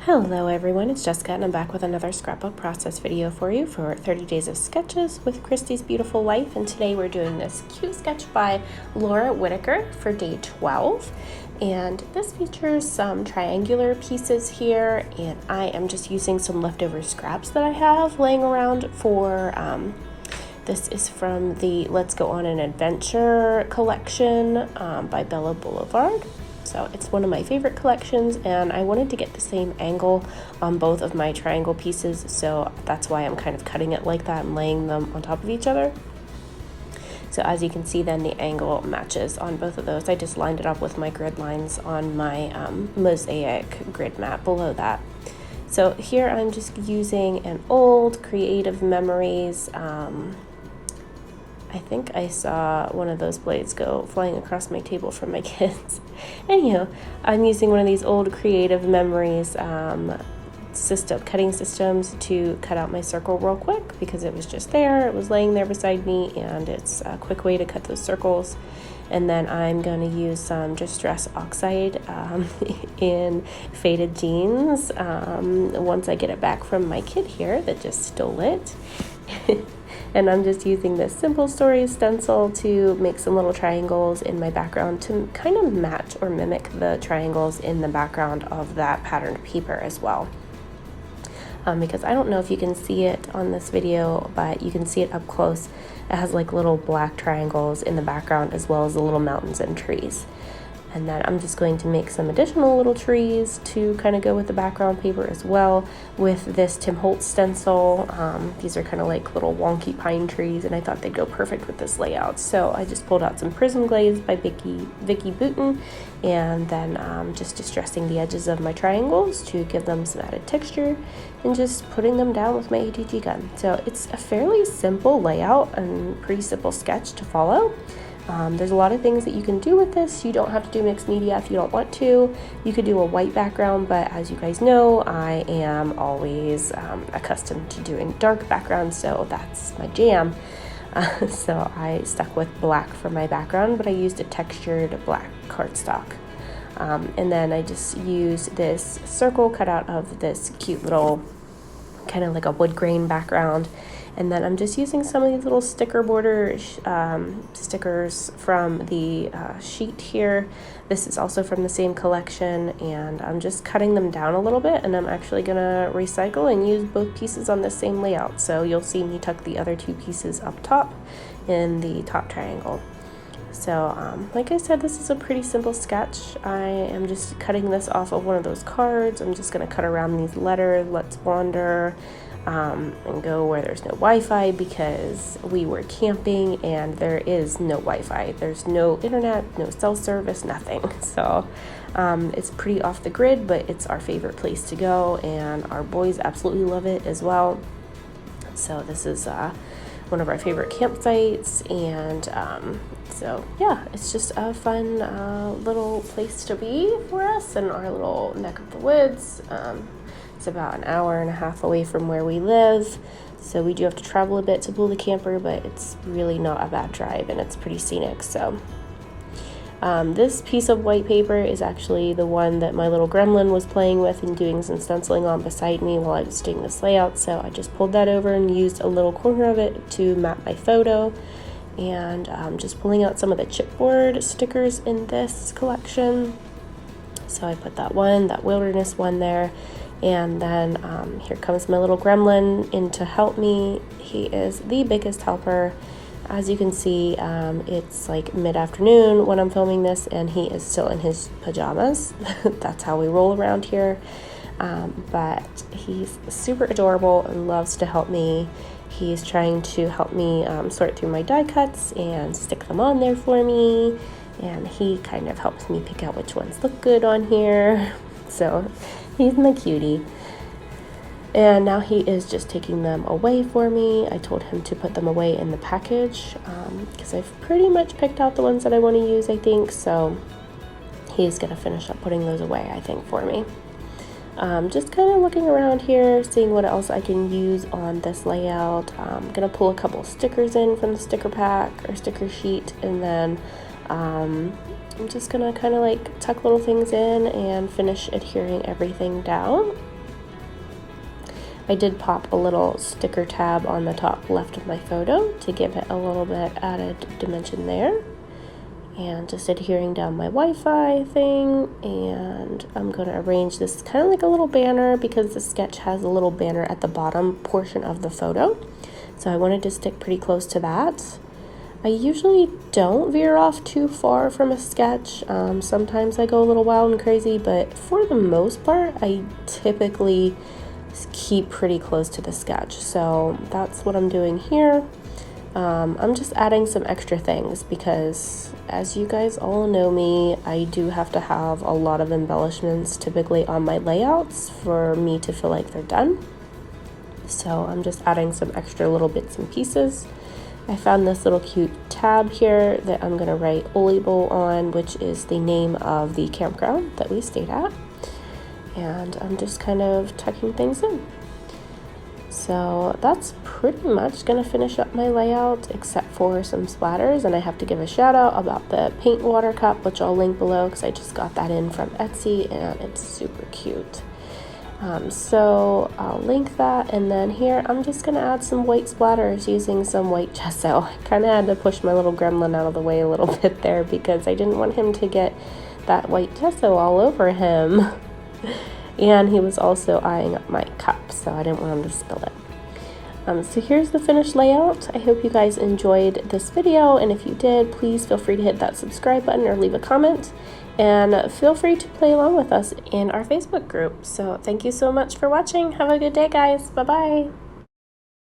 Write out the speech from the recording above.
Hello everyone, it's Jessica and I'm back with another scrapbook process video for you for 30 Days of Sketches with Christy's Beautiful Life, and today we're doing this cute sketch by Laura Whitaker for day 12, and this features some triangular pieces here, and I am just using some leftover scraps that I have laying around for, this is from the Let's Go on an Adventure collection by Blvd. So it's one of my favorite collections, and I wanted to get the same angle on both of my triangle pieces, so that's why I'm kind of cutting it like that and laying them on top of each other. So as you can see, then the angle matches on both of those. I just lined it up with my grid lines on my mosaic grid mat below that. So here I'm just using an old Creative Memories. I think I saw one of those blades go flying across my table from my kids. Anyhow, I'm using one of these old Creative Memories cutting systems to cut out my circle real quick because it was just there. It was laying there beside me, and it's a quick way to cut those circles. And then I'm going to use some Distress Oxide in faded jeans once I get it back from my kid here that just stole it. And I'm just using this Simple Stories stencil to make some little triangles in my background to kind of match or mimic the triangles in the background of that patterned paper as well. Because I don't know if you can see it on this video, but you can see it up close. It has like little black triangles in the background as well as the little mountains and trees. And then I'm just going to make some additional little trees to kind of go with the background paper as well with this Holtz stencil. These are kind of like little wonky pine trees, and I thought they'd go perfect with this layout. So I just pulled out some prism glaze by Vicki Boutin, and then just distressing the edges of my triangles to give them some added texture, and just putting them down with my ATG gun. So it's a fairly simple layout and pretty simple sketch to follow. There's a lot of things that you can do with this. You don't have to do mixed media if you don't want to. You could do a white background, but as you guys know, I am always accustomed to doing dark backgrounds, so that's my jam. So I stuck with black for my background, but I used a textured black cardstock. And then I just used this circle cut out of this cute little kind of like a wood grain background. And then I'm just using some of these little sticker border stickers from the sheet here. This is also from the same collection, and I'm just cutting them down a little bit, and I'm actually gonna recycle and use both pieces on the same layout. So you'll see me tuck the other two pieces up top in the top triangle. So like I said, this is a pretty simple sketch. I am just cutting this off of one of those cards. I'm just gonna cut around these letters, Let's Wander, and go where there's no Wi-Fi because we were camping and there is no Wi-Fi. There's no internet, no cell service, nothing. So it's pretty off the grid, but it's our favorite place to go, and our boys absolutely love it as well. So this is one of our favorite campsites, and so yeah, it's just a fun little place to be for us in our little neck of the woods. It's about an hour and a half away from where we live, so we do have to travel a bit to pull the camper, but it's really not a bad drive, and it's pretty scenic. So this piece of white paper is actually the one that my little gremlin was playing with and doing some stenciling on beside me while I was doing this layout, so I just pulled that over and used a little corner of it to map my photo. And just pulling out some of the chipboard stickers in this collection. So I put that wilderness one there. And then here comes my little gremlin in to help me. He is the biggest helper. As you can see, it's like mid-afternoon when I'm filming this, and he is still in his pajamas. That's how we roll around here. But he's super adorable and loves to help me. He's trying to help me sort through my die cuts and stick them on there for me. And he kind of helps me pick out which ones look good on here. So he's my cutie. And now he is just taking them away for me. I told him to put them away in the package because I've pretty much picked out the ones that I want to use, I think. So he's going to finish up putting those away, I think, for me. Just kind of looking around here, seeing what else I can use on this layout. I'm going to pull a couple stickers in from the sticker pack or sticker sheet, and then I'm just going to kind of like tuck little things in and finish adhering everything down. I did pop a little sticker tab on the top left of my photo to give it a little bit added dimension there. And just adhering down my Wi-Fi thing, and I'm going to arrange this kind of like a little banner because the sketch has a little banner at the bottom portion of the photo. So I wanted to stick pretty close to that. I usually don't veer off too far from a sketch. Sometimes I go a little wild and crazy, but for the most part, I typically keep pretty close to the sketch. So that's what I'm doing here. I'm just adding some extra things because, as you guys all know me, I do have to have a lot of embellishments typically on my layouts for me to feel like they're done. So I'm just adding some extra little bits and pieces. I found this little cute tab here that I'm going to write Ole Bowl on, which is the name of the campground that we stayed at. And I'm just kind of tucking things in. So that's pretty much going to finish up my layout, except for some splatters. And I have to give a shout out about the paint water cup, which I'll link below because I just got that in from Etsy and it's super cute. So I'll link that, and then here I'm just going to add some white splatters using some white gesso. I kind of had to push my little gremlin out of the way a little bit there because I didn't want him to get that white gesso all over him. And he was also eyeing up my cup, so I didn't want him to spill it. So here's the finished layout. I hope you guys enjoyed this video, and if you did, please feel free to hit that subscribe button or leave a comment, and feel free to play along with us in our Facebook group. So thank you so much for watching. Have a good day, guys. Bye-bye.